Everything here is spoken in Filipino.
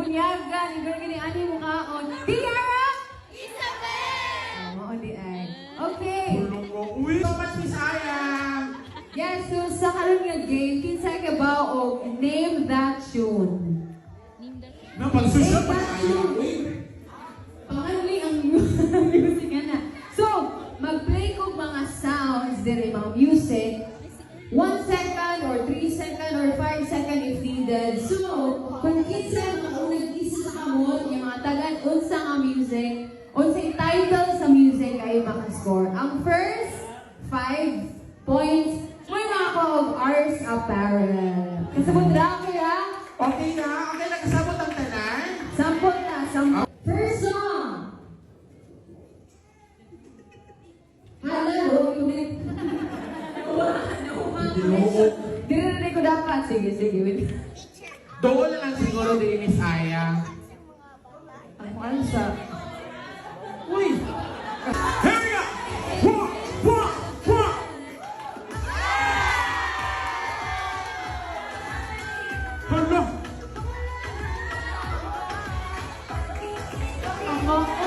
bunyagan, gani ani mo kaon. Tiara! Isabel! Oo, di ay. Okay. Tulong ko. Uwi so much, Miss Ayang. Yes, so sa karon nga game, kinsay ka ba og name that tune? Na pagsusya pa Name that tayo. tune. Pangalan ang music na. So, mag-play ko mga sounds dire mga music. 1 second or 3 second or 5 second if needed. So, kung kinsa ang nag-isa sa kamot, yung mga tagan unsa nga music, unsa yung title sa music ay maka-score. Ang first 5 points, may mga ko og Ars Apparel. Kasabot ra kaya? Okay na? Okay na kasabot ang tanan? Sampot na, sampot. First song! Hello, ulit. Dinarinig ko dapat. Sige, sige. Wait. Doon na lang siguro din, Miss Ayang. Ang alsa. Uy! Here we go! One, one, one! Hala! Ako.